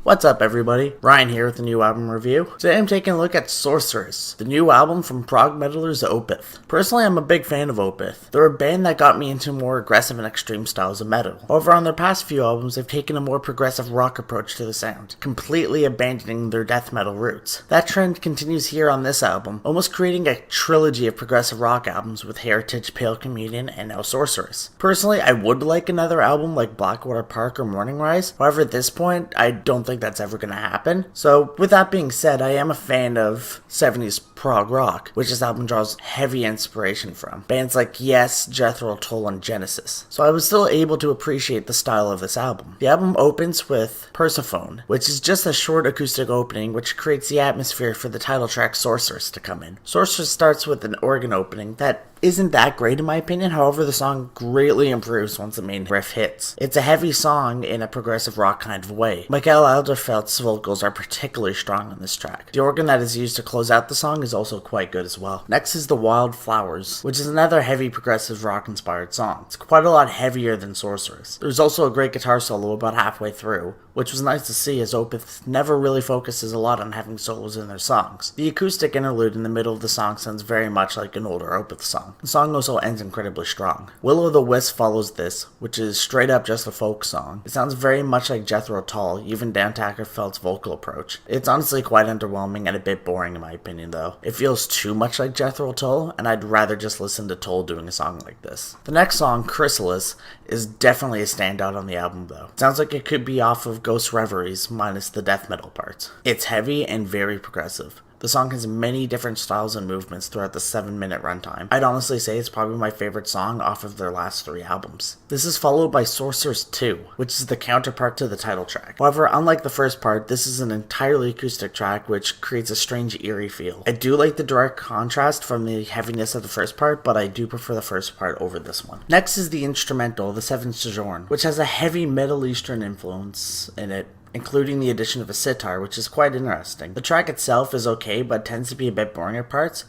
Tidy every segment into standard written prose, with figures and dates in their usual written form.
What's up everybody, Ryan here with a new album review. Today I'm taking a look at Sorceress, the new album from prog metalers Opeth. Personally, I'm a big fan of Opeth. They're a band that got me into more aggressive and extreme styles of metal. However, on their past few albums, they've taken a more progressive rock approach to the sound, completely abandoning their death metal roots. That trend continues here on this album, almost creating a trilogy of progressive rock albums with Heritage, Pale Communion, and now Sorceress. Personally, I would like another album like Blackwater Park or Morning Rise. However, at this point, I don't think that's ever going to happen. So with that being said, I am a fan of 70s prog rock, which this album draws heavy inspiration from. Bands like Yes, Jethro Tull, and Genesis. So I was still able to appreciate the style of this album. The album opens with Persephone, which is just a short acoustic opening which creates the atmosphere for the title track Sorceress to come in. Sorceress starts with an organ opening that isn't that great in my opinion, however the song greatly improves once the main riff hits. It's a heavy song in a progressive rock kind of way. Mikael Alderfeldt's vocals are particularly strong on this track. The organ that is used to close out the song is also quite good as well. Next is The Wild Flowers, which is another heavy progressive rock inspired song. It's quite a lot heavier than Sorceress. There's also a great guitar solo about halfway through, which was nice to see as Opeth never really focuses a lot on having solos in their songs. The acoustic interlude in the middle of the song sounds very much like an older Opeth song. The song also ends incredibly strong. Will o' the Wisp follows this, which is straight up just a folk song. It sounds very much like Jethro Tull, even down to Ackerfeldt's vocal approach. It's honestly quite underwhelming and a bit boring in my opinion though. It feels too much like Jethro Tull, and I'd rather just listen to Tull doing a song like this. The next song, Chrysalis, is definitely a standout on the album though. It sounds like it could be off of Ghost Reveries minus the death metal parts. It's heavy and very progressive. The song has many different styles and movements throughout the 7-minute runtime. I'd honestly say it's probably my favorite song off of their last 3 albums. This is followed by Sorceress 2, which is the counterpart to the title track. However, unlike the first part, this is an entirely acoustic track which creates a strange eerie feel. I do like the direct contrast from the heaviness of the first part, but I do prefer the first part over this one. Next is the instrumental, The Seventh Sojourn, which has a heavy Middle Eastern influence in it, including the addition of a sitar, which is quite interesting. The track itself is okay, but tends to be a bit boring at parts,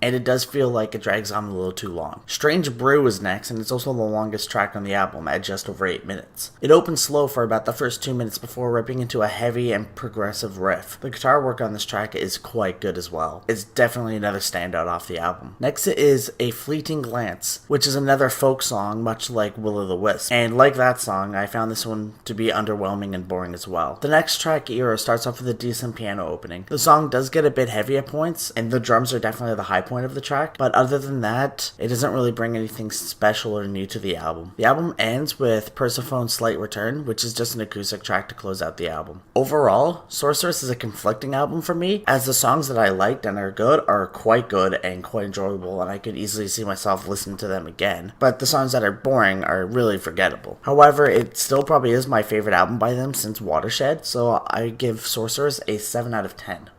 and it does feel like it drags on a little too long. Strange Brew is next, and it's also the longest track on the album at just over 8 minutes. It opens slow for about the first 2 minutes before ripping into a heavy and progressive riff. The guitar work on this track is quite good as well. It's definitely another standout off the album. Next is A Fleeting Glance, which is another folk song much like Will o' the Wisp. And like that song, I found this one to be underwhelming and boring as well. The next track, Era, starts off with a decent piano opening. The song does get a bit heavy at points, and the drums are definitely the high point of the track, but other than that, it doesn't really bring anything special or new to the album. The album ends with Persephone's Slight Return, which is just an acoustic track to close out the album. Overall, Sorceress is a conflicting album for me, as the songs that I liked and are good are quite good and quite enjoyable, and I could easily see myself listening to them again, but the songs that are boring are really forgettable. However, it still probably is my favorite album by them since Watershed, so I give Sorceress a 7 out of 10.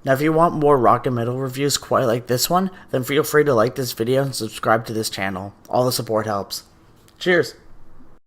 Now if you want more rock and metal reviews quite like this one, then feel free to like this video and subscribe to this channel. All the support helps. Cheers!